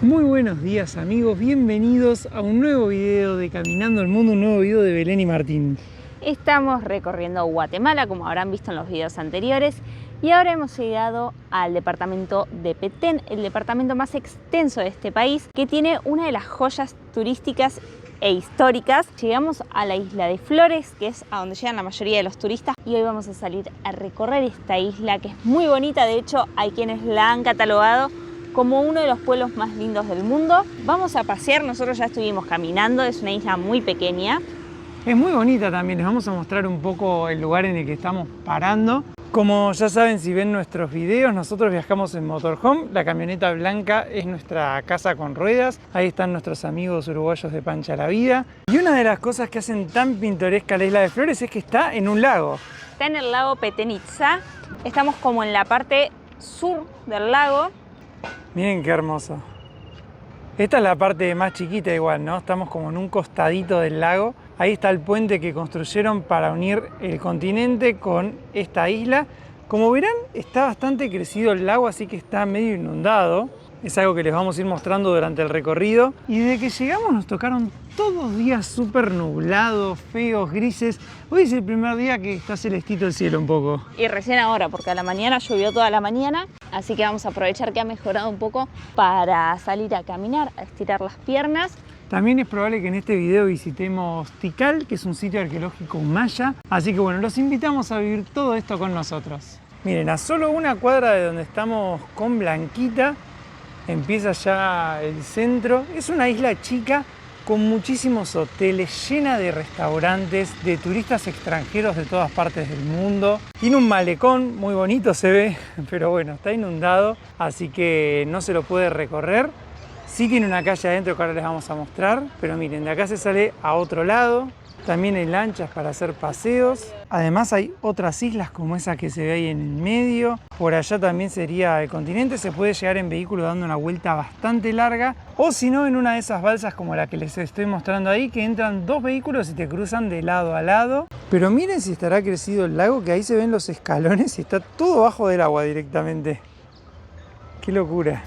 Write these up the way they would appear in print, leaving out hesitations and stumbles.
Muy buenos días amigos, bienvenidos a un nuevo video de Caminando el Mundo, un nuevo video de Belén y Martín. Estamos recorriendo Guatemala, como habrán visto en los videos anteriores, y ahora hemos llegado al departamento de Petén, el departamento más extenso de este país, que tiene una de las joyas turísticas e históricas. Llegamos a la isla de Flores, que es a donde llegan la mayoría de los turistas, y hoy vamos a salir a recorrer esta isla, que es muy bonita. De hecho, hay quienes la han catalogado como uno de los pueblos más lindos del mundo. Vamos a pasear, nosotros ya estuvimos caminando, es una isla muy pequeña. Es muy bonita también, les vamos a mostrar un poco el lugar en el que estamos parando. Como ya saben, si ven nuestros videos, nosotros viajamos en motorhome. La camioneta blanca es nuestra casa con ruedas. Ahí están nuestros amigos uruguayos de Pancha la Vida. Y una de las cosas que hacen tan pintoresca la isla de Flores es que está en un lago. Está en el lago Petén Itzá. Estamos como en la parte sur del lago. Miren qué hermoso. Esta es la parte más chiquita igual, ¿no? Estamos como en un costadito del lago. Ahí está el puente que construyeron para unir el continente con esta isla. Como verán, está bastante crecido el lago, así que está medio inundado. Es algo que les vamos a ir mostrando durante el recorrido. Y desde que llegamos nos tocaron todos días súper nublados, feos, grises. Hoy es el primer día que está celestito el cielo un poco. Y recién ahora, porque a la mañana llovió toda la mañana. Así que vamos a aprovechar que ha mejorado un poco para salir a caminar, a estirar las piernas. También es probable que en este video visitemos Tikal, que es un sitio arqueológico maya. Así que bueno, los invitamos a vivir todo esto con nosotros. Miren, a solo una cuadra de donde estamos con Blanquita, empieza ya el centro. Es una isla chica con muchísimos hoteles, llena de restaurantes, de turistas extranjeros de todas partes del mundo. Tiene un malecón muy bonito, se ve, pero bueno, está inundado, así que no se lo puede recorrer. Sí tiene una calle adentro que ahora les vamos a mostrar, pero miren, de acá se sale a otro lado. También hay lanchas para hacer paseos. Además hay otras islas como esa que se ve ahí en el medio. Por allá también sería el continente. Se puede llegar en vehículo dando una vuelta bastante larga. O si no, en una de esas balsas como la que les estoy mostrando ahí, que entran dos vehículos y te cruzan de lado a lado. Pero miren si estará crecido el lago, que ahí se ven los escalones y está todo bajo del agua directamente. ¡Qué locura!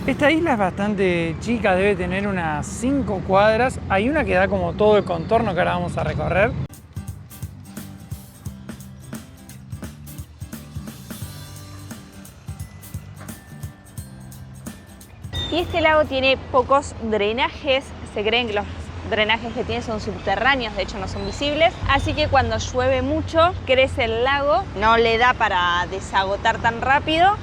Esta isla es bastante chica, debe tener unas 5 cuadras. Hay una que da como todo el contorno que ahora vamos a recorrer. Y este lago tiene pocos drenajes. Se creen que los drenajes que tiene son subterráneos, de hecho no son visibles. Así que cuando llueve mucho, crece el lago. No le da para desagotar tan rápido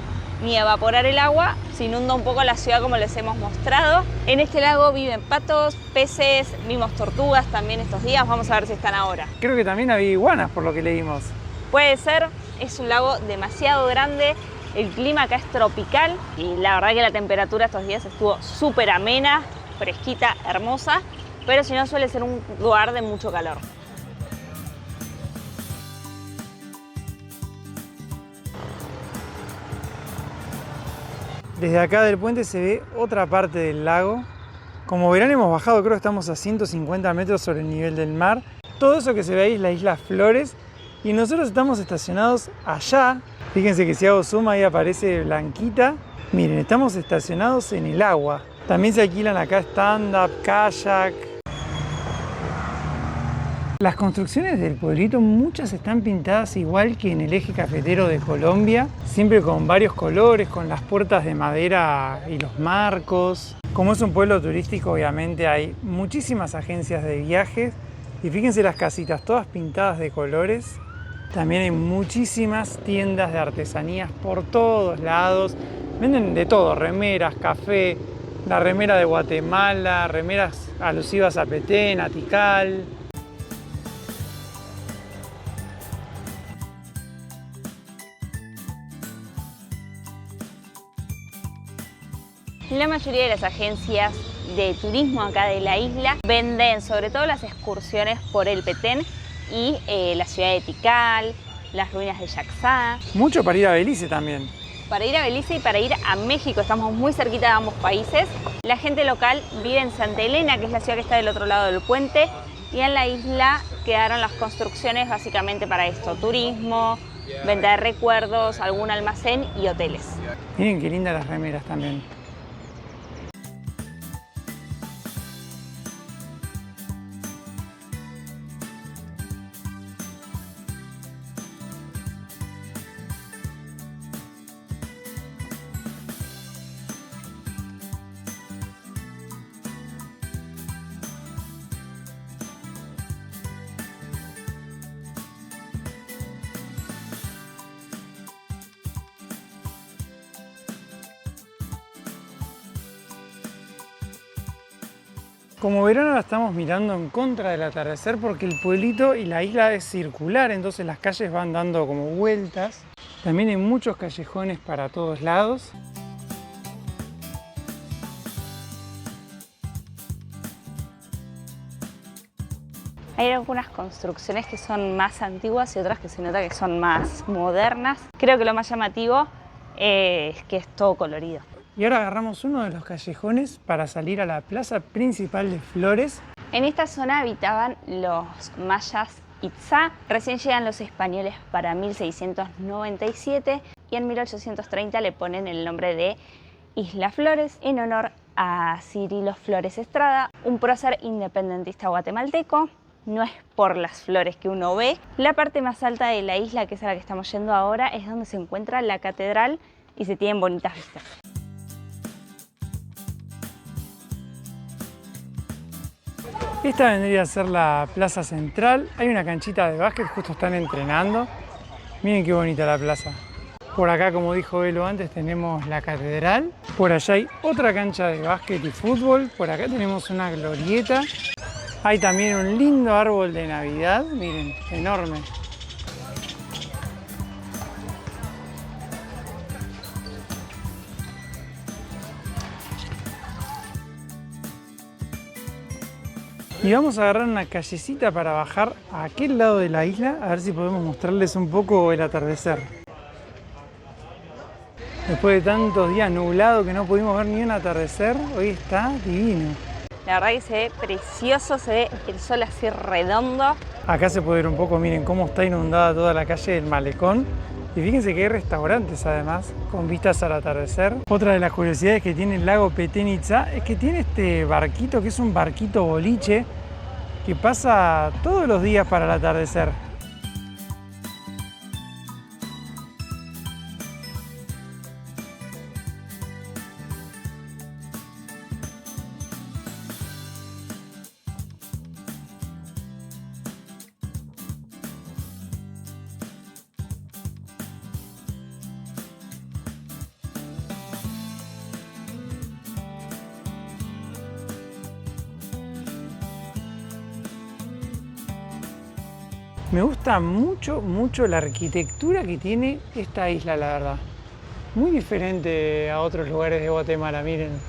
ni evaporar el agua, se inunda un poco la ciudad como les hemos mostrado. En este lago viven patos, peces, vimos tortugas también estos días, vamos a ver si están ahora. Creo que también había iguanas por lo que leímos. Puede ser, es un lago demasiado grande, el clima acá es tropical y la verdad que la temperatura estos días estuvo súper amena, fresquita, hermosa, pero si no suele ser un lugar de mucho calor. Desde acá del puente se ve otra parte del lago. Como verán, hemos bajado, creo que estamos a 150 metros sobre el nivel del mar. Todo eso que se ve ahí es la isla Flores y nosotros estamos estacionados allá. Fíjense que si hago zoom ahí aparece Blanquita. Miren, estamos estacionados en el agua. También se alquilan acá stand-up, kayak. Las construcciones del pueblito, muchas están pintadas igual que en el eje cafetero de Colombia, siempre con varios colores, con las puertas de madera y los marcos. Como es un pueblo turístico, obviamente hay muchísimas agencias de viajes y fíjense las casitas, todas pintadas de colores. También hay muchísimas tiendas de artesanías por todos lados. Venden de todo, remeras, café, la remera de Guatemala, remeras alusivas a Petén, a Tikal. La mayoría de las agencias de turismo acá de la isla venden sobre todo las excursiones por el Petén y la ciudad de Tikal, las ruinas de Yaxá. Mucho para ir a Belice también. Para ir a Belice y para ir a México, estamos muy cerquita de ambos países. La gente local vive en Santa Elena, que es la ciudad que está del otro lado del puente, Y en la isla quedaron las construcciones básicamente para esto, turismo, venta de recuerdos, algún almacén y hoteles. Miren qué lindas las remeras también. Como verán, ahora estamos mirando en contra del atardecer porque el pueblito y la isla es circular, entonces las calles van dando como vueltas. También hay muchos callejones para todos lados. Hay algunas construcciones que son más antiguas y otras que se nota que son más modernas. Creo que lo más llamativo es que es todo colorido. Y ahora agarramos uno de los callejones para salir a la plaza principal de Flores. En esta zona habitaban los mayas Itzá. Recién llegan los españoles para 1697 y en 1830 le ponen el nombre de Isla Flores en honor a Cirilo Flores Estrada, un prócer independentista guatemalteco. No es por las flores que uno ve. La parte más alta de la isla, que es a la que estamos yendo ahora, es donde se encuentra la catedral y se tienen bonitas vistas. Esta vendría a ser la plaza central. Hay una canchita de básquet, justo están entrenando. Miren qué bonita la plaza. Por acá, como dijo Belo antes, tenemos la catedral. Por allá hay otra cancha de básquet y fútbol. Por acá tenemos una glorieta. Hay también un lindo árbol de Navidad, miren, enorme. Y vamos a agarrar una callecita para bajar a aquel lado de la isla, a ver si podemos mostrarles un poco el atardecer. Después de tantos días nublados que no pudimos ver ni un atardecer, hoy está divino. La verdad que se ve precioso, se ve el sol así redondo. Acá se puede ver un poco, miren cómo está inundada toda la calle del Malecón. Y fíjense que hay restaurantes además, con vistas al atardecer. Otra de las curiosidades que tiene el lago Petén Itzá es que tiene este barquito, que es un barquito boliche, que pasa todos los días para el atardecer. Me gusta mucho la arquitectura que tiene esta isla, la verdad. Muy diferente a otros lugares de Guatemala, miren.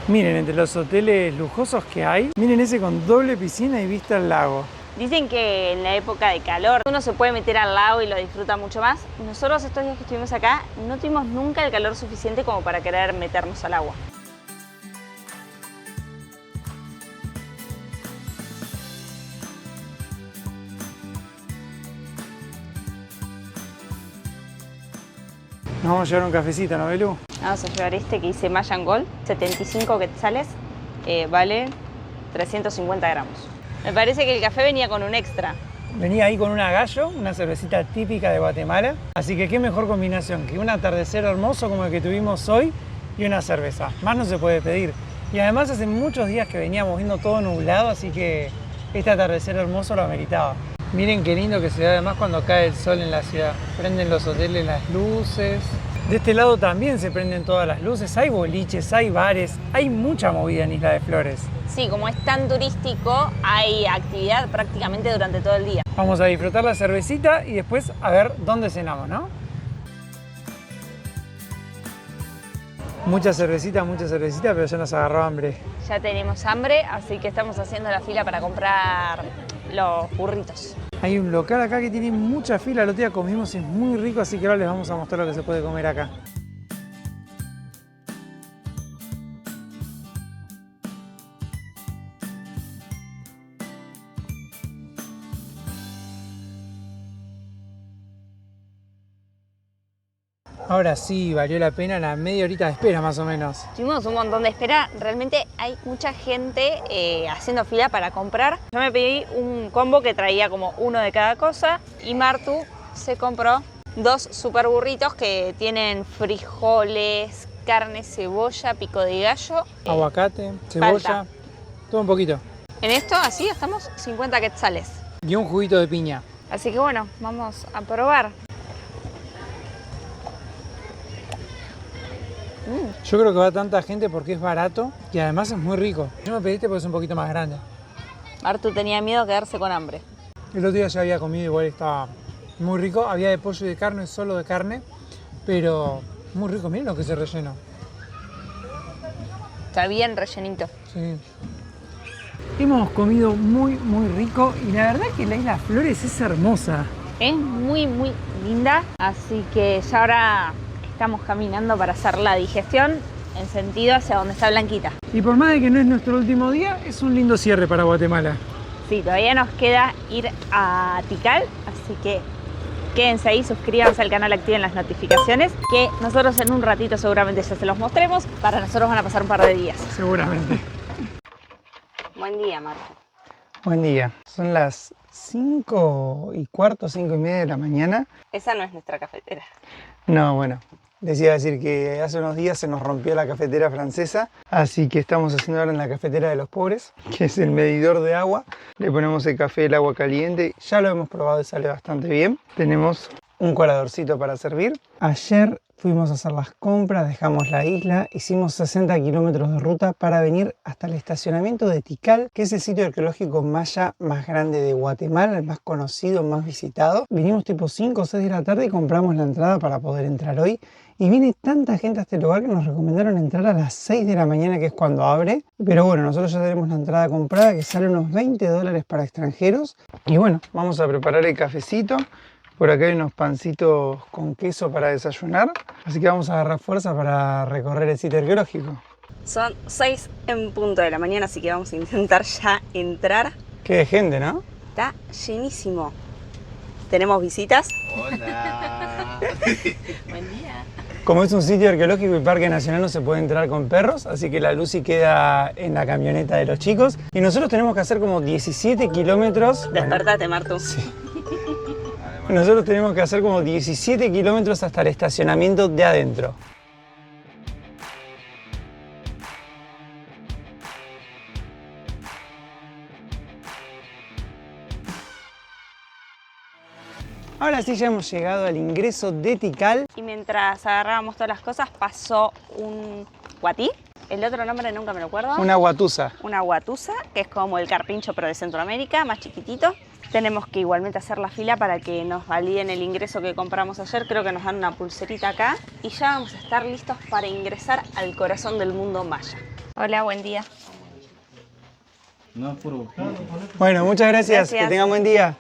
Miren, entre los hoteles lujosos que hay, miren ese con doble piscina y vista al lago. Dicen que en la época de calor uno se puede meter al lago y lo disfruta mucho más. Nosotros estos días que estuvimos acá no tuvimos nunca el calor suficiente como para querer meternos al agua. Nos vamos a llevar un cafecito, ¿no, Belu? Vamos a llevar este que dice Mayan Gold, 75 quetzales, vale 350 gramos. Me parece que el café venía con un extra. Venía ahí con una gallo, una cervecita típica de Guatemala. Así que qué mejor combinación que un atardecer hermoso como el que tuvimos hoy y una cerveza. Más no se puede pedir. Y además hace muchos días que veníamos viendo todo nublado, así que este atardecer hermoso lo ameritaba. Miren qué lindo que se ve además cuando cae el sol en la ciudad. Prenden los hoteles las luces. De este lado también se prenden todas las luces. Hay boliches, hay bares, hay mucha movida en Isla de Flores. Sí, como es tan turístico, hay actividad prácticamente durante todo el día. Vamos a disfrutar la cervecita y después a ver dónde cenamos, ¿no? Mucha cervecita, pero ya nos agarró hambre. Ya tenemos hambre, así que estamos haciendo la fila para comprar los burritos. Hay un local acá que tiene mucha fila, el otro día comimos, es muy rico, así que ahora les vamos a mostrar lo que se puede comer acá. Ahora sí, valió la pena la media horita de espera más o menos. Tuvimos un montón de espera, realmente hay mucha gente haciendo fila para comprar. Yo me pedí un combo que traía como uno de cada cosa y Martu se compró 2 super burritos que tienen frijoles, carne, cebolla, pico de gallo. Aguacate, cebolla, todo un poquito. En esto así gastamos 50 quetzales. Y un juguito de piña. Así que bueno, vamos a probar. Yo creo que va tanta gente porque es barato y además es muy rico. Yo me pedí este porque es un poquito más grande. Martu tenía miedo de quedarse con hambre. El otro día ya había comido, igual estaba muy rico. Había de pollo y de carne, solo de carne, pero muy rico. Miren lo que se rellenó. Está bien rellenito. Sí. Hemos comido muy rico y la verdad que la Isla Flores es hermosa. Es muy linda, así que ya ahora estamos caminando para hacer la digestión en sentido hacia donde está Blanquita. Y por más de que no es nuestro último día, es un lindo cierre para Guatemala. Sí, todavía nos queda ir a Tikal, así que quédense ahí, suscríbanse al canal, activen las notificaciones, que nosotros en un ratito seguramente ya se los mostremos. Para nosotros van a pasar un par de días. Seguramente. Buen día, Marco. Buen día. Son las 5:15, 5:30 de la mañana. Esa no es nuestra cafetera. No, bueno. Les iba a decir que hace unos días se nos rompió la cafetera francesa, así que estamos haciendo ahora en la cafetera de los pobres, que es el medidor de agua. Le ponemos el café, el agua caliente, ya lo hemos probado y sale bastante bien. Tenemos un coladorcito para servir. Ayer fuimos a hacer las compras, dejamos la isla, hicimos 60 kilómetros de ruta para venir hasta el estacionamiento de Tikal, que es el sitio arqueológico maya más grande de Guatemala, el más conocido, más visitado. Vinimos tipo 5 o 6 de la tarde y compramos la entrada para poder entrar hoy. Y viene tanta gente a este lugar que nos recomendaron entrar a las 6 de la mañana, que es cuando abre. Pero bueno, nosotros ya tenemos la entrada comprada, que sale unos $20 para extranjeros. Y bueno, vamos a preparar el cafecito. Por acá hay unos pancitos con queso para desayunar. Así que vamos a agarrar fuerza para recorrer el sitio arqueológico. Son 6 en punto de la mañana, así que vamos a intentar ya entrar. Qué de gente, ¿no? Está llenísimo. Tenemos visitas. Hola. Buen día. Como es un sitio arqueológico y parque nacional, no se puede entrar con perros, así que la Lucy queda en la camioneta de los chicos. Y nosotros tenemos que hacer como 17 kilómetros. Despertate, Martu. Sí. Nosotros tenemos que hacer como 17 kilómetros hasta el estacionamiento de adentro. Ahora sí ya hemos llegado al ingreso de Tikal. Y mientras agarrábamos todas las cosas, pasó un guatí. El otro nombre nunca me lo acuerdo. Una guatusa. Una guatusa, que es como el carpincho pero de Centroamérica, más chiquitito. Tenemos que igualmente hacer la fila para que nos validen el ingreso que compramos ayer. Creo que nos dan una pulserita acá. Y ya vamos a estar listos para ingresar al corazón del mundo maya. Hola, buen día. No, puro. Bueno, muchas gracias. Gracias. Que tengan buen día.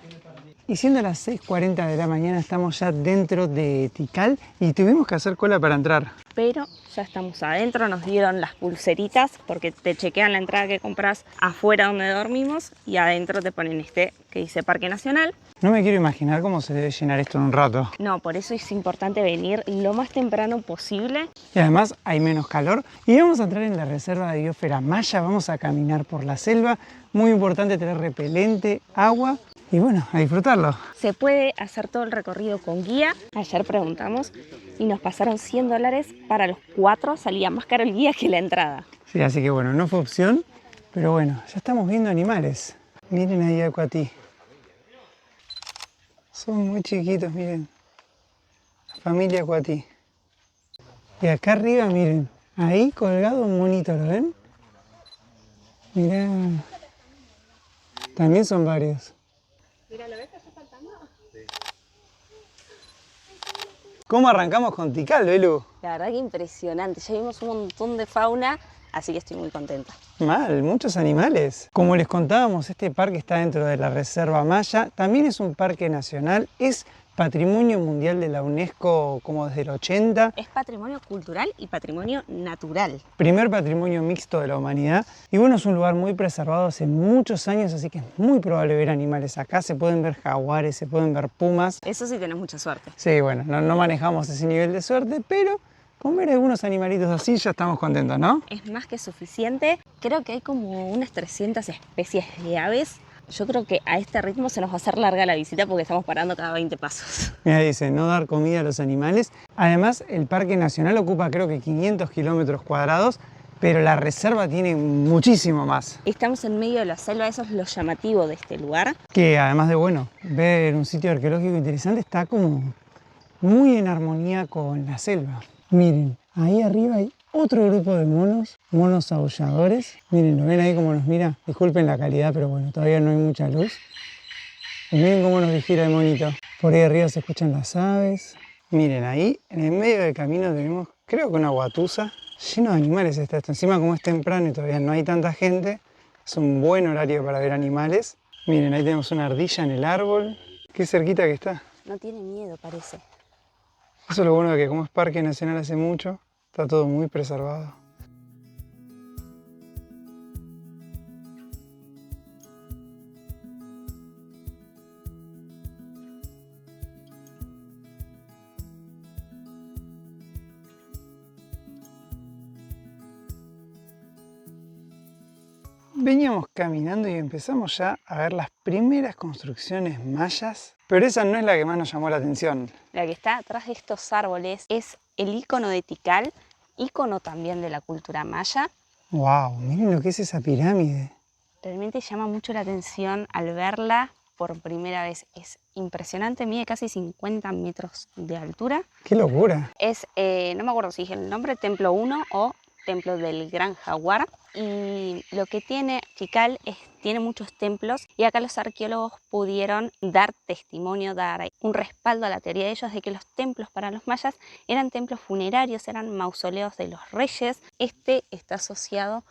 Y siendo las 6:40 de la mañana, estamos ya dentro de Tikal y tuvimos que hacer cola para entrar. Pero ya estamos adentro, nos dieron las pulseritas porque te chequean la entrada que compras afuera donde dormimos y adentro te ponen este que dice Parque Nacional. No me quiero imaginar cómo se debe llenar esto en un rato. No, por eso es importante venir lo más temprano posible. Y además hay menos calor. Y vamos a entrar en la reserva de biosfera maya, vamos a caminar por la selva. Muy importante tener repelente, agua y bueno, a disfrutarlo. Se puede hacer todo el recorrido con guía. Ayer preguntamos y nos pasaron $100 para los 4. Salía más caro el guía que la entrada. Sí, así que bueno, no fue opción, pero bueno, ya estamos viendo animales. Miren ahí a Cuatí. Son muy chiquitos, miren. La familia Cuatí. Y acá arriba, miren, ahí colgado un monito, ¿lo ven? Mirá. También son varios. ¿Cómo arrancamos con Tikal, Belu? La verdad que impresionante. Ya vimos un montón de fauna, así que estoy muy contenta. Mal, muchos animales. Como les contábamos, este parque está dentro de la Reserva Maya. También es un parque nacional. Es Patrimonio Mundial de la UNESCO como desde el 80. Es patrimonio cultural y patrimonio natural. Primer patrimonio mixto de la humanidad. Y bueno, es un lugar muy preservado hace muchos años, así que es muy probable ver animales acá. Se pueden ver jaguares, se pueden ver pumas. Eso sí tenés mucha suerte. Sí, bueno, no manejamos ese nivel de suerte, pero con ver algunos animalitos así ya estamos contentos, ¿no? Es más que suficiente. Creo que hay como unas 300 especies de aves. Yo creo que a este ritmo se nos va a hacer larga la visita porque estamos parando cada 20 pasos. Mira, dice, no dar comida a los animales. Además, el Parque Nacional ocupa creo que 500 kilómetros cuadrados, pero la reserva tiene muchísimo más. Estamos en medio de la selva, eso es lo llamativo de este lugar. Que además de, bueno, ver un sitio arqueológico interesante, está como muy en armonía con la selva. Miren, ahí arriba hay otro grupo de monos aulladores. Miren, ¿lo ven ahí cómo nos mira? Disculpen la calidad, pero bueno, todavía no hay mucha luz. Y miren cómo nos vigila el monito. Por ahí arriba se escuchan las aves. Miren, ahí en el medio del camino tenemos, creo que una guatusa. Lleno de animales está esto. Encima como es temprano y todavía no hay tanta gente, es un buen horario para ver animales. Miren, ahí tenemos una ardilla en el árbol. Qué cerquita que está. No tiene miedo, parece. Eso es lo bueno de que como es parque nacional hace mucho, está todo muy preservado. Veníamos caminando y empezamos ya a ver las primeras construcciones mayas, pero esa no es la que más nos llamó la atención. La que está atrás de estos árboles es el icono de Tikal, icono también de la cultura maya. ¡Wow! Miren lo que es esa pirámide. Realmente llama mucho la atención al verla por primera vez. Es impresionante, mide casi 50 metros de altura. ¡Qué locura! Es, no me acuerdo si dije el nombre, Templo 1 o Templo del Gran Jaguar. Y lo que tiene Tikal es tiene muchos templos y acá los arqueólogos pudieron dar testimonio, dar un respaldo a la teoría de ellos de que los templos para los mayas eran templos funerarios, eran mausoleos de los reyes. Este está asociado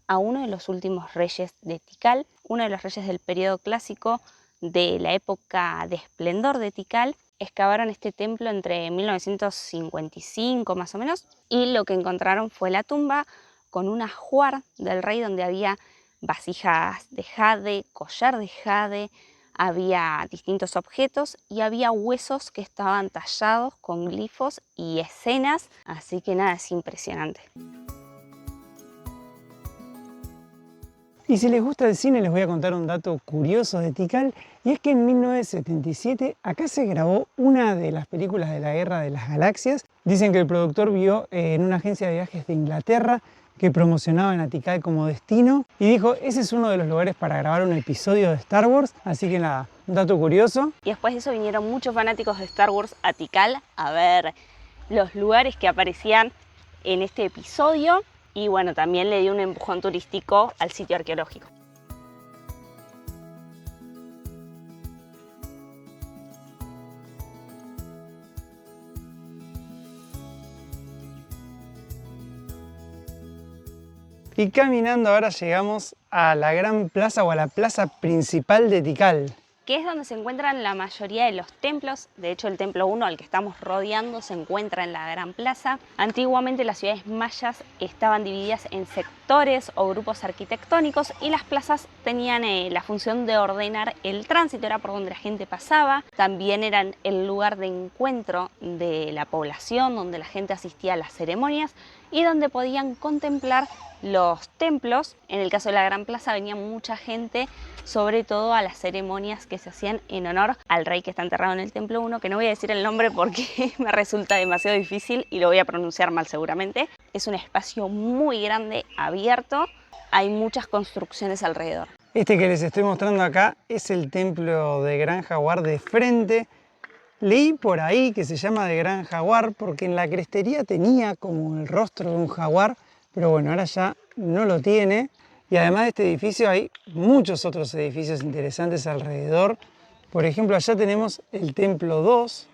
a uno de los últimos reyes de Tikal, uno de los reyes del periodo clásico de la época de esplendor de Tikal. Excavaron este templo entre 1955 más o menos y lo que encontraron fue la tumba con un ajuar del rey donde había vasijas de jade, collar de jade, había distintos objetos y había huesos que estaban tallados con glifos y escenas, así que nada, es impresionante. Y si les gusta el cine, les voy a contar un dato curioso de Tikal, y es que en 1977 acá se grabó una de las películas de la Guerra de las Galaxias. Dicen que el productor vio en una agencia de viajes de Inglaterra que promocionaban a Tikal como destino y dijo, ese es uno de los lugares para grabar un episodio de Star Wars, así que nada, un dato curioso. Y después de eso vinieron muchos fanáticos de Star Wars a Tikal a ver los lugares que aparecían en este episodio y bueno, también le dio un empujón turístico al sitio arqueológico. Y caminando ahora llegamos a la gran plaza o a la plaza principal de Tikal. Que es donde se encuentran la mayoría de los templos. De hecho, el templo 1 al que estamos rodeando se encuentra en la gran plaza. Antiguamente las ciudades mayas estaban divididas en sectores o grupos arquitectónicos y las plazas tenían la función de ordenar el tránsito, era por donde la gente pasaba. También eran el lugar de encuentro de la población, donde la gente asistía a las ceremonias y donde podían contemplar los templos. En el caso de la Gran Plaza venía mucha gente, sobre todo a las ceremonias que se hacían en honor al rey que está enterrado en el Templo 1, que no voy a decir el nombre porque me resulta demasiado difícil y lo voy a pronunciar mal seguramente. Es un espacio muy grande, abierto, hay muchas construcciones alrededor. Este que les estoy mostrando acá es el templo de Gran Jaguar de frente. Leí por ahí que se llama de Gran Jaguar porque en la crestería tenía como el rostro de un jaguar, pero bueno, ahora ya no lo tiene. Y además de este edificio hay muchos otros edificios interesantes alrededor. Por ejemplo, allá tenemos el Templo 2,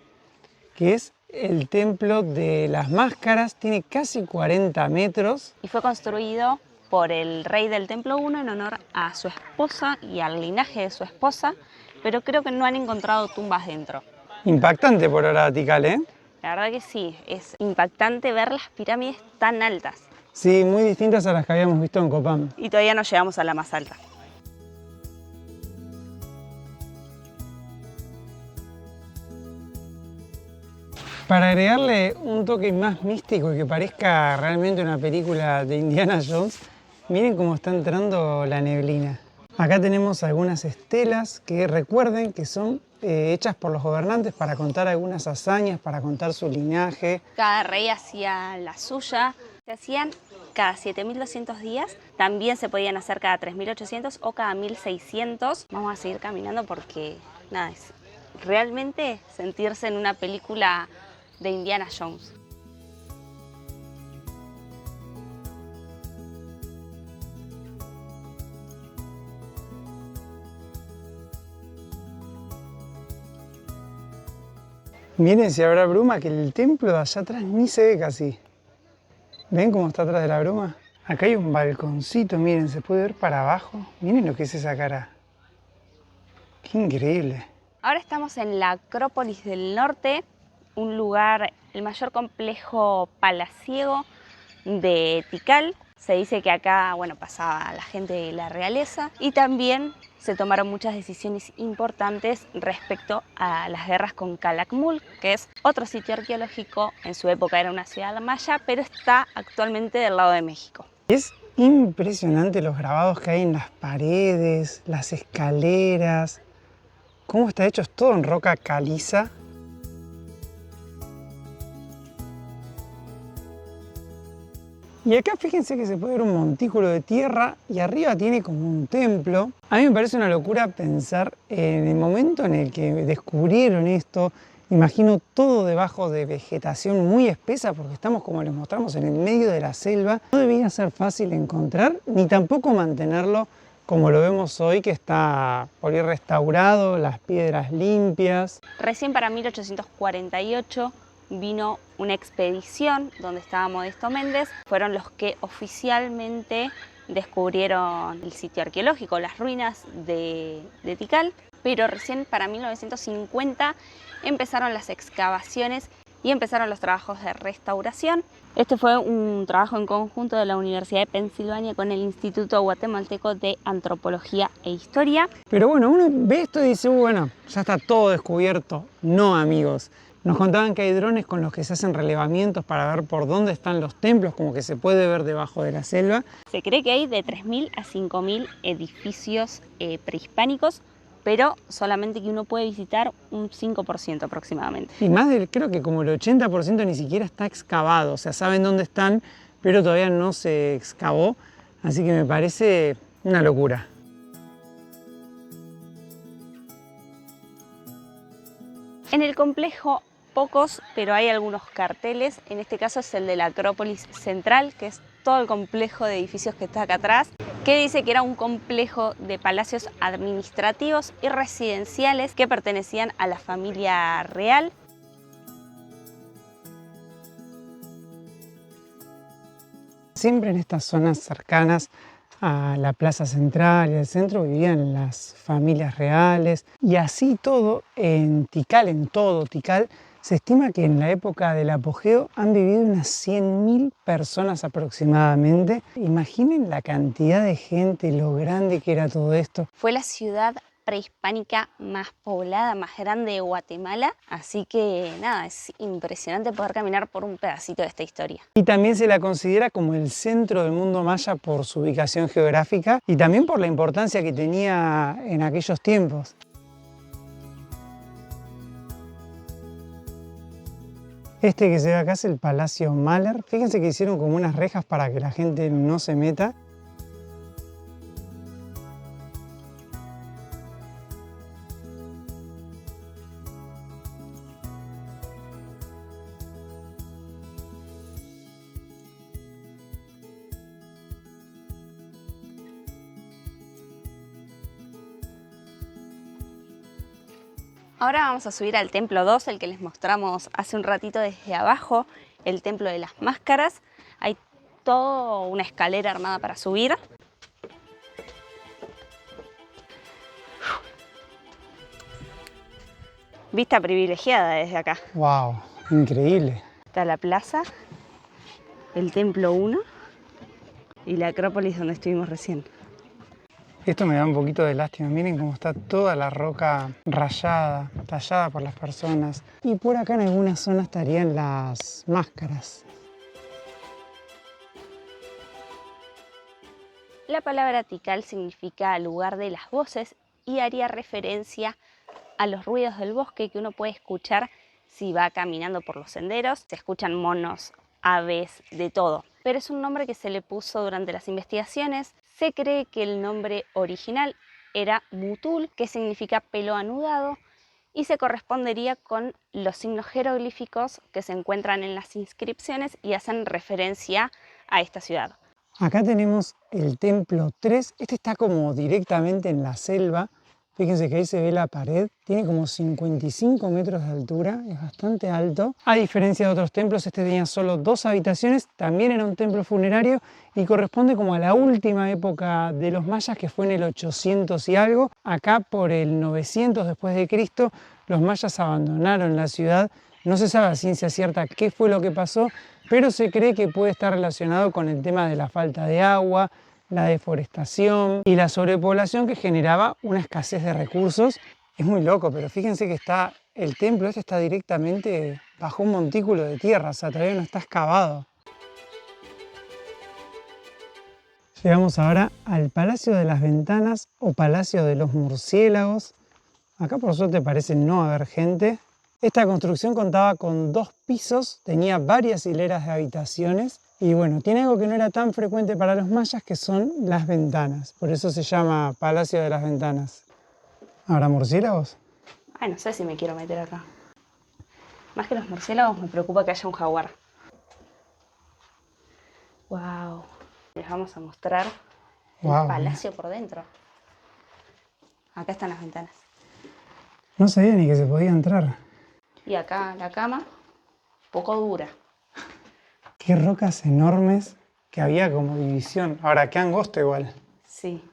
que es el templo de las máscaras, tiene casi 40 metros. Y fue construido por el rey del Templo 1 en honor a su esposa y al linaje de su esposa, pero creo que no han encontrado tumbas dentro. Impactante por ahora Tikal, ¿eh? La verdad que sí, es impactante ver las pirámides tan altas. Sí, muy distintas a las que habíamos visto en Copán. Y todavía no llegamos a la más alta. Para agregarle un toque más místico y que parezca realmente una película de Indiana Jones, miren cómo está entrando la neblina. Acá tenemos algunas estelas que recuerden que son hechas por los gobernantes para contar algunas hazañas, para contar su linaje. Cada rey hacía la suya. Se hacían cada 7.200 días. También se podían hacer cada 3.800 o cada 1.600. Vamos a seguir caminando porque, nada, es realmente sentirse en una película de Indiana Jones. Miren si habrá bruma, que el templo de allá atrás ni se ve casi. ¿Ven cómo está atrás de la bruma? Acá hay un balconcito, miren, se puede ver para abajo. Miren lo que es esa cara. Qué increíble. Ahora estamos en la Acrópolis del Norte, un lugar, el mayor complejo palaciego de Tikal. Se dice que acá, bueno, pasaba la gente de la realeza y también se tomaron muchas decisiones importantes respecto a las guerras con Calakmul, que es otro sitio arqueológico. En su época era una ciudad maya, pero está actualmente del lado de México. Es impresionante los grabados que hay en las paredes, las escaleras. Cómo está hecho, es todo en roca caliza. Y acá fíjense que se puede ver un montículo de tierra y arriba tiene como un templo. A mí me parece una locura pensar en el momento en el que descubrieron esto. Imagino todo debajo de vegetación muy espesa porque estamos, como les mostramos, en el medio de la selva. No debía ser fácil encontrar ni tampoco mantenerlo como lo vemos hoy, que está por ahí restaurado, las piedras limpias. Recién para 1848 vino una expedición donde estaba Modesto Méndez. Fueron los que oficialmente descubrieron el sitio arqueológico, las ruinas de Tikal, pero recién para 1950 empezaron las excavaciones y empezaron los trabajos de restauración. Este fue un trabajo en conjunto de la Universidad de Pensilvania con el Instituto Guatemalteco de Antropología e Historia. Pero bueno, uno ve esto y dice, bueno, ya está todo descubierto. No, amigos. Nos contaban que hay drones con los que se hacen relevamientos para ver por dónde están los templos, como que se puede ver debajo de la selva. Se cree que hay de 3.000 a 5.000 edificios prehispánicos, pero solamente que uno puede visitar un 5% aproximadamente. Y más del, creo que como el 80% ni siquiera está excavado, o sea, saben dónde están, pero todavía no se excavó, así que me parece una locura. En el complejo pocos, pero hay algunos carteles. En este caso es el de la Acrópolis Central, que es todo el complejo de edificios que está acá atrás, que dice que era un complejo de palacios administrativos y residenciales que pertenecían a la familia real. Siempre en estas zonas cercanas a la plaza central y al centro vivían las familias reales, y así todo en Tikal, en todo Tikal, se estima que en la época del apogeo han vivido unas 100.000 personas aproximadamente. Imaginen la cantidad de gente, lo grande que era todo esto. Fue la ciudad prehispánica más poblada, más grande de Guatemala, así que nada, es impresionante poder caminar por un pedacito de esta historia. Y también se la considera como el centro del mundo maya por su ubicación geográfica y también por la importancia que tenía en aquellos tiempos. Este que se ve acá es el Palacio Mahler. Fíjense que hicieron como unas rejas para que la gente no se meta. Ahora vamos a subir al templo 2, el que les mostramos hace un ratito desde abajo, el templo de las máscaras. Hay toda una escalera armada para subir. Vista privilegiada desde acá. ¡Wow! Increíble. Está la plaza, el templo 1 y la Acrópolis donde estuvimos recién. Esto me da un poquito de lástima. Miren cómo está toda la roca rayada, tallada por las personas. Y por acá en alguna zona estarían las máscaras. La palabra Tikal significa lugar de las voces y haría referencia a los ruidos del bosque que uno puede escuchar si va caminando por los senderos. Se escuchan monos, aves, de todo. Pero es un nombre que se le puso durante las investigaciones. Se cree que el nombre original era Mutul, que significa pelo anudado, y se correspondería con los signos jeroglíficos que se encuentran en las inscripciones y hacen referencia a esta ciudad. Acá tenemos el templo 3. Este está como directamente en la selva. Fíjense que ahí se ve la pared, tiene como 55 metros de altura, es bastante alto. A diferencia de otros templos, este tenía solo 2 habitaciones, también era un templo funerario y corresponde como a la última época de los mayas, que fue en el 800 y algo. Acá por el 900 después de Cristo, los mayas abandonaron la ciudad. No se sabe a ciencia cierta qué fue lo que pasó, pero se cree que puede estar relacionado con el tema de la falta de agua, la deforestación y la sobrepoblación que generaba una escasez de recursos. Es muy loco, pero fíjense que el templo este está directamente bajo un montículo de tierra, o sea, todavía no está excavado. Llegamos ahora al Palacio de las Ventanas o Palacio de los Murciélagos. Acá por suerte parece no haber gente. Esta construcción contaba con 2 pisos, tenía varias hileras de habitaciones. Y bueno, tiene algo que no era tan frecuente para los mayas, que son las ventanas. Por eso se llama Palacio de las Ventanas. ¿Habrá murciélagos? Ay, no sé si me quiero meter acá. Más que los murciélagos, me preocupa que haya un jaguar. Wow. Les vamos a mostrar el palacio por dentro. Acá están las ventanas. No sabía ni que se podía entrar. Y acá la cama, poco dura. Qué rocas enormes, que había como división. Ahora, qué angosto igual. Sí,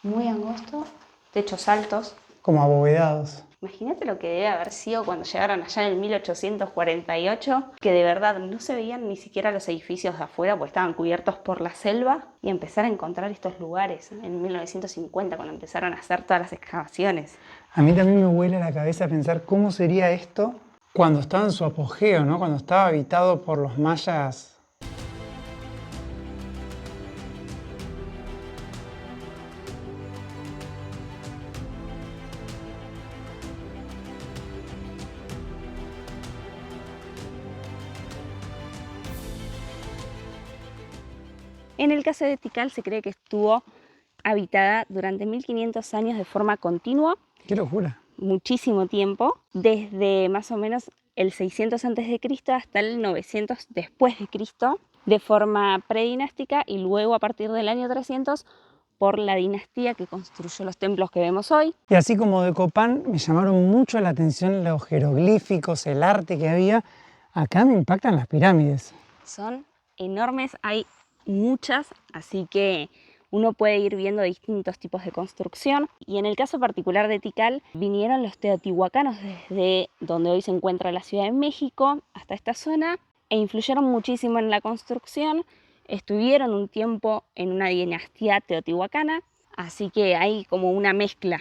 muy angosto, techos altos. Como abovedados. Imagínate lo que debe haber sido cuando llegaron allá en el 1848, que de verdad no se veían ni siquiera los edificios de afuera porque estaban cubiertos por la selva, y empezar a encontrar estos lugares en 1950, cuando empezaron a hacer todas las excavaciones. A mí también me vuela la cabeza pensar cómo sería esto cuando estaba en su apogeo, ¿no? Cuando estaba habitado por los mayas. En el caso de Tikal se cree que estuvo habitada durante 1500 años de forma continua. ¡Qué locura! Muchísimo tiempo, desde más o menos el 600 a.C. hasta el 900 después de Cristo, de forma predinástica, y luego a partir del año 300 por la dinastía que construyó los templos que vemos hoy. Y así como de Copán me llamaron mucho la atención los jeroglíficos, el arte que había. Acá me impactan las pirámides. Son enormes, hay muchas, así que uno puede ir viendo distintos tipos de construcción. Y en el caso particular de Tikal, vinieron los teotihuacanos desde donde hoy se encuentra la Ciudad de México hasta esta zona e influyeron muchísimo en la construcción. Estuvieron un tiempo en una dinastía teotihuacana, así que hay como una mezcla.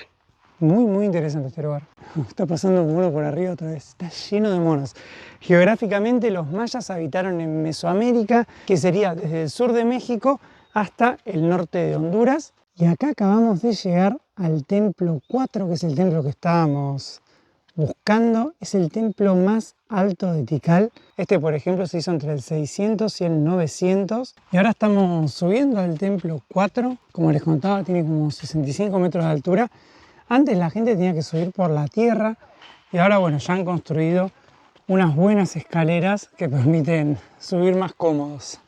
Muy, muy interesante este lugar. Está pasando un mono por arriba otra vez. Está lleno de monos. Geográficamente, los mayas habitaron en Mesoamérica, que sería desde el sur de México hasta el norte de Honduras. Y acá acabamos de llegar al templo 4, que es el templo que estábamos buscando. Es el templo más alto de Tikal. Este, por ejemplo, se hizo entre el 600 y el 900. Y ahora estamos subiendo al templo 4. Como les contaba, tiene como 65 metros de altura. Antes la gente tenía que subir por la tierra y ahora, bueno, ya han construido unas buenas escaleras que permiten subir más cómodos.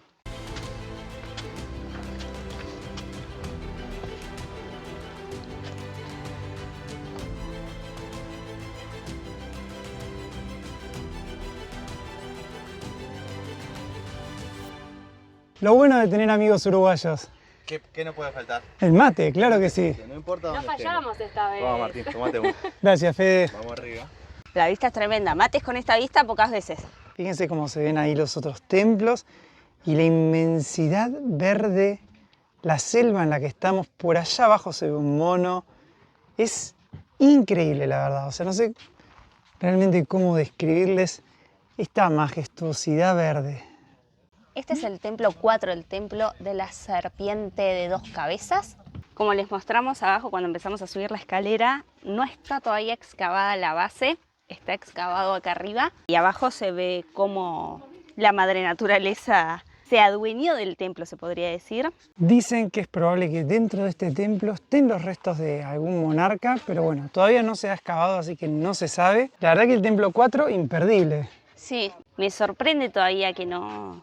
Lo bueno de tener amigos uruguayos. ¿Qué no puede faltar? El mate, claro que sí. No importa dónde No fallamos esta vez. Vamos, Martín, tomate uno. Gracias, Fede. Vamos arriba. La vista es tremenda. Mates con esta vista pocas veces. Fíjense cómo se ven ahí los otros templos y la inmensidad verde, la selva en la que estamos. Por allá abajo se ve un mono. Es increíble, la verdad. O sea, no sé realmente cómo describirles esta majestuosidad verde. Este es el templo 4, el templo de la serpiente de 2 cabezas. Como les mostramos abajo cuando empezamos a subir la escalera, no está todavía excavada la base, está excavado acá arriba. Y abajo se ve cómo la madre naturaleza se adueñó del templo, se podría decir. Dicen que es probable que dentro de este templo estén los restos de algún monarca, pero bueno, todavía no se ha excavado, así que no se sabe. La verdad que el templo 4, imperdible. Sí, me sorprende todavía que no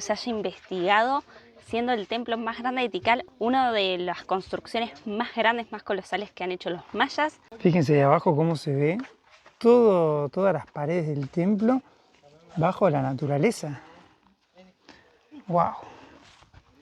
se haya investigado, siendo el templo más grande de Tikal, una de las construcciones más grandes, más colosales que han hecho los mayas. Fíjense de abajo cómo se ve todas las paredes del templo bajo la naturaleza. ¡Wow!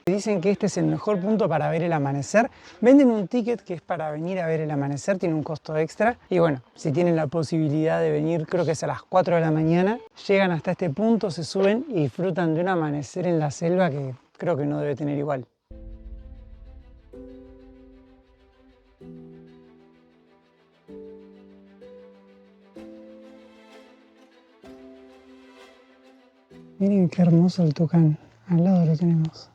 Dicen que este es el mejor punto para ver el amanecer. Venden un ticket que es para venir a ver el amanecer, tiene un costo extra. Y bueno, si tienen la posibilidad de venir, creo que es a las 4 de la mañana, llegan hasta este punto, se suben y disfrutan de un amanecer en la selva que creo que no debe tener igual. Miren qué hermoso el tucán, al lado lo tenemos.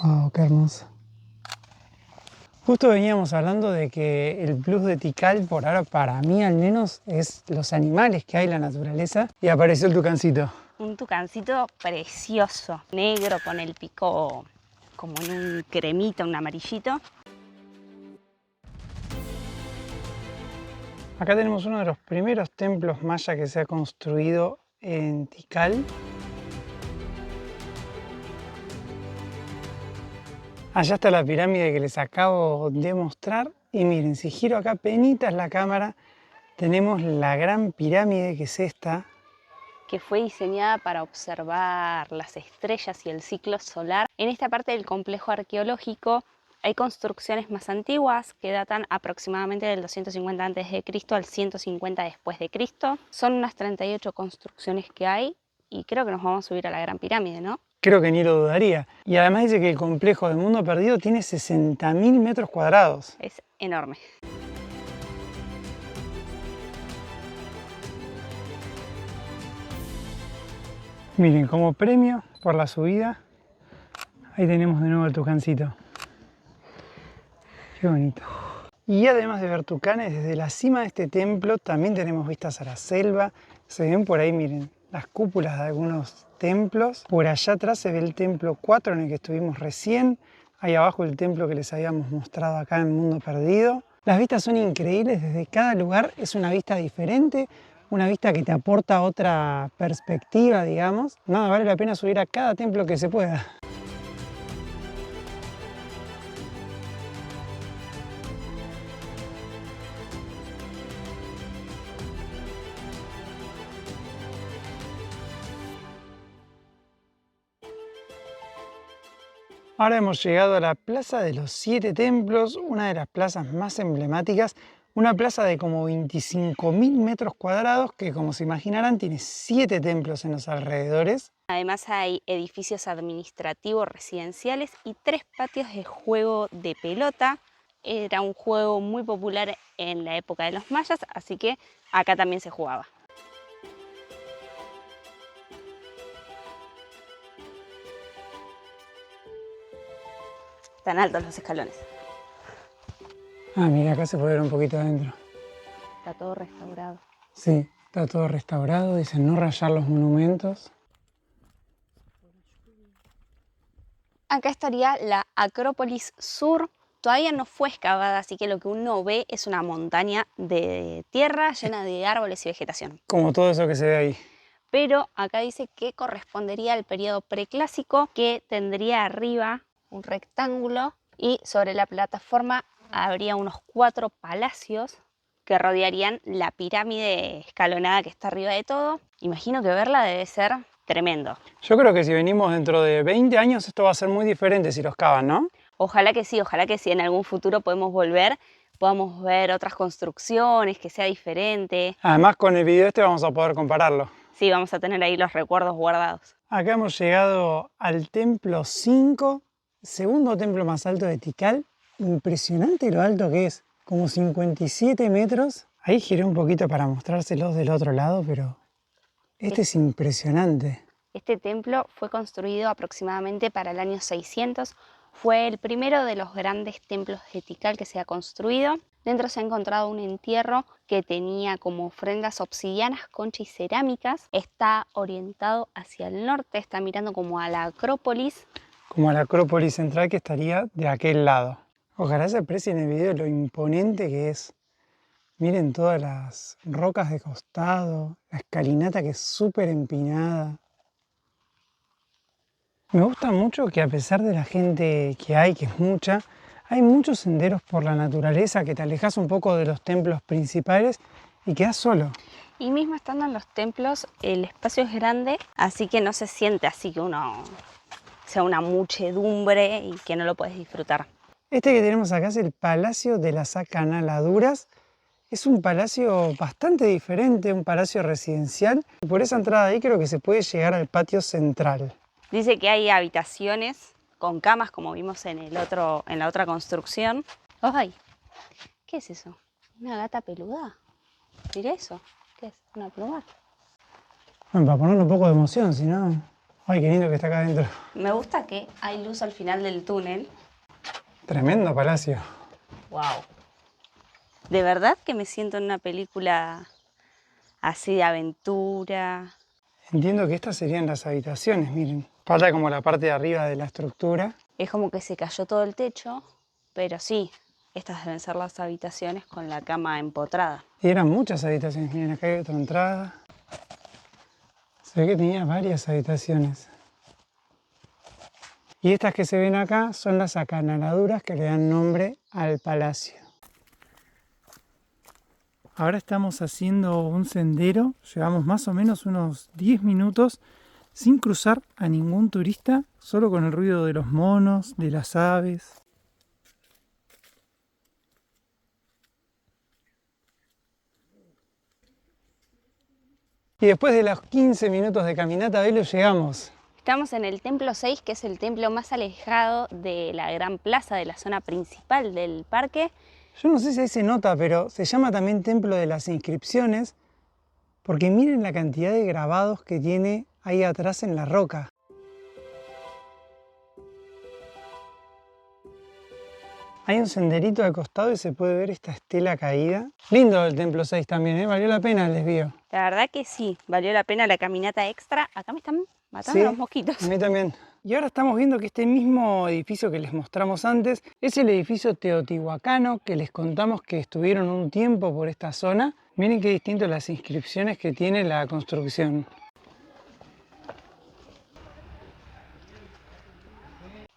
¡Wow! ¡Qué hermoso! Justo veníamos hablando de que el plus de Tikal, por ahora para mí al menos, es los animales que hay en la naturaleza. Y apareció el tucancito. Un tucancito precioso, negro con el pico como en un cremita, un amarillito. Acá tenemos uno de los primeros templos maya que se ha construido en Tikal. Allá está la pirámide que les acabo de mostrar. Y miren, si giro acá penitas la cámara, tenemos la gran pirámide que es esta. Que fue diseñada para observar las estrellas y el ciclo solar. En esta parte del complejo arqueológico hay construcciones más antiguas que datan aproximadamente del 250 a.C. al 150 después de Cristo. Son unas 38 construcciones que hay y creo que nos vamos a subir a la Gran Pirámide, ¿no? Creo que ni lo dudaría. Y además dice que el complejo del Mundo Perdido tiene 60.000 metros cuadrados. Es enorme. Miren, como premio por la subida, ahí tenemos de nuevo el tucancito. Qué bonito. Y además de ver tucanes, desde la cima de este templo también tenemos vistas a la selva. Se ven por ahí, miren, las cúpulas de algunos templos. Por allá atrás se ve el templo 4 en el que estuvimos recién. Ahí abajo el templo que les habíamos mostrado acá en Mundo Perdido. Las vistas son increíbles, desde cada lugar es una vista diferente, una vista que te aporta otra perspectiva, digamos. Nada, vale la pena subir a cada templo que se pueda. Ahora hemos llegado a la Plaza de los 7 Templos, una de las plazas más emblemáticas, una plaza de como 25.000 metros cuadrados que, como se imaginarán, tiene 7 templos en los alrededores. Además hay edificios administrativos residenciales y 3 patios de juego de pelota. Era un juego muy popular en la época de los mayas, así que acá también se jugaba. Están altos los escalones. Ah, mira, acá se puede ver un poquito adentro. Está todo restaurado. Sí, está todo restaurado, dicen no rayar los monumentos. Acá estaría la Acrópolis Sur. Todavía no fue excavada, así que lo que uno ve es una montaña de tierra llena de árboles y vegetación. Como todo eso que se ve ahí. Pero acá dice que correspondería al periodo preclásico, que tendría arriba un rectángulo y sobre la plataforma habría unos 4 palacios que rodearían la pirámide escalonada que está arriba de todo. Imagino que verla debe ser tremendo. Yo creo que si venimos dentro de 20 años esto va a ser muy diferente si los cavan, ¿no? Ojalá que sí, en algún futuro podemos volver, podamos ver otras construcciones, que sea diferente. Además con el video este vamos a poder compararlo. Sí, vamos a tener ahí los recuerdos guardados. Acá hemos llegado al templo 5, segundo templo más alto de Tikal. Impresionante lo alto que es, como 57 metros. Ahí giré un poquito para mostrárselos del otro lado, pero este es impresionante. Este templo fue construido aproximadamente para el año 600. Fue el primero de los grandes templos de Tikal que se ha construido. Dentro se ha encontrado un entierro que tenía como ofrendas obsidianas, concha y cerámicas. Está orientado hacia el norte, está mirando como a la Acrópolis. Como a la Acrópolis central que estaría de aquel lado. Ojalá se aprecie en el video lo imponente que es. Miren todas las rocas de costado, la escalinata que es súper empinada. Me gusta mucho que a pesar de la gente que hay, que es mucha, hay muchos senderos por la naturaleza que te alejas un poco de los templos principales y quedas solo. Y mismo estando en los templos, el espacio es grande, así que no se siente así que uno sea una muchedumbre y que no lo puedes disfrutar. Este que tenemos acá es el Palacio de las Acanaladuras. Es un palacio bastante diferente, un palacio residencial. Y por esa entrada ahí creo que se puede llegar al patio central. Dice que hay habitaciones con camas, como vimos en la otra construcción. ¡Ay! ¿Qué es eso? ¿Una gata peluda? Mira eso. ¿Qué es? ¿Una pluma? Bueno, para ponerle un poco de emoción, si no... ¡Ay, qué lindo que está acá adentro! Me gusta que hay luz al final del túnel. Tremendo palacio. ¡Wow! De verdad que me siento en una película así de aventura. Entiendo que estas serían las habitaciones, miren. Falta como la parte de arriba de la estructura. Es como que se cayó todo el techo, pero sí, estas deben ser las habitaciones con la cama empotrada. Y eran muchas habitaciones. Miren, acá hay otra entrada. Se ve que tenía varias habitaciones. Y estas que se ven acá son las acanaladuras que le dan nombre al palacio. Ahora estamos haciendo un sendero, llevamos más o menos unos 10 minutos sin cruzar a ningún turista, solo con el ruido de los monos, de las aves. Y después de los 15 minutos de caminata, Belu, llegamos. Estamos en el templo 6, que es el templo más alejado de la gran plaza, de la zona principal del parque. Yo no sé si ahí se nota, pero se llama también Templo de las Inscripciones, porque miren la cantidad de grabados que tiene ahí atrás en la roca. Hay un senderito al costado y se puede ver esta estela caída. Lindo el Templo 6 también, ¿eh? Valió la pena el desvío. La verdad que sí, valió la pena la caminata extra. Acá me están matando los mosquitos. A mí también. Y ahora estamos viendo que este mismo edificio que les mostramos antes es el edificio teotihuacano que les contamos que estuvieron un tiempo por esta zona. Miren qué distinto las inscripciones que tiene la construcción.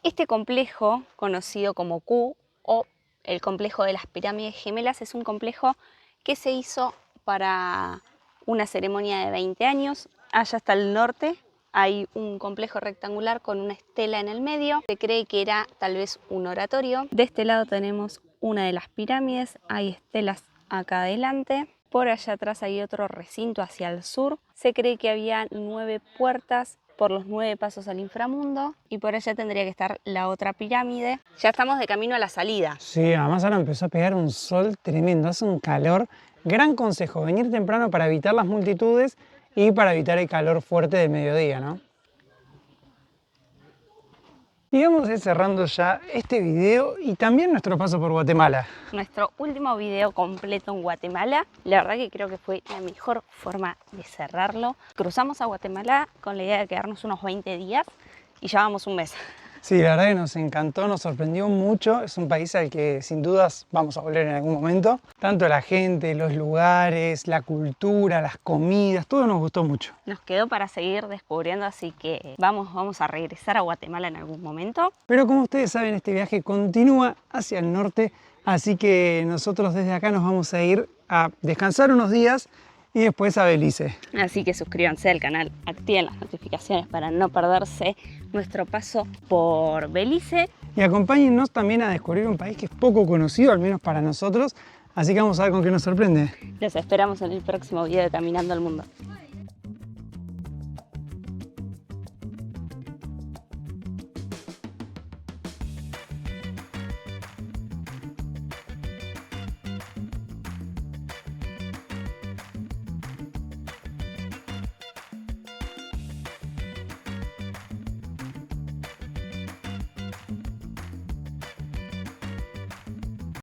Este complejo, conocido como Q o el complejo de las pirámides gemelas, es un complejo que se hizo para una ceremonia de 20 años. Allá hasta el norte hay un complejo rectangular con una estela en el medio. Se cree que era tal vez un oratorio. De este lado tenemos una de las pirámides, hay estelas acá adelante. Por allá atrás hay otro recinto hacia el sur. Se cree que había 9 puertas por los 9 pasos al inframundo. Y por allá tendría que estar la otra pirámide. Ya estamos de camino a la salida. Sí, además ahora empezó a pegar un sol tremendo, hace un calor. Gran consejo, venir temprano para evitar las multitudes y para evitar el calor fuerte del mediodía, ¿no? Y vamos a ir cerrando ya este video y también nuestro paso por Guatemala. Nuestro último video completo en Guatemala. La verdad que creo que fue la mejor forma de cerrarlo. Cruzamos a Guatemala con la idea de quedarnos unos 20 días y llevamos un mes. Sí, la verdad que nos encantó, nos sorprendió mucho. Es un país al que sin dudas vamos a volver en algún momento. Tanto la gente, los lugares, la cultura, las comidas, todo nos gustó mucho. Nos quedó para seguir descubriendo, así que vamos a regresar a Guatemala en algún momento. Pero como ustedes saben, este viaje continúa hacia el norte, así que nosotros desde acá nos vamos a ir a descansar unos días y después a Belice. Así que suscríbanse al canal, activen las notificaciones para no perderse nuestro paso por Belice. Y acompáñennos también a descubrir un país que es poco conocido, al menos para nosotros, así que vamos a ver con qué nos sorprende. Los esperamos en el próximo video de Caminando al Mundo.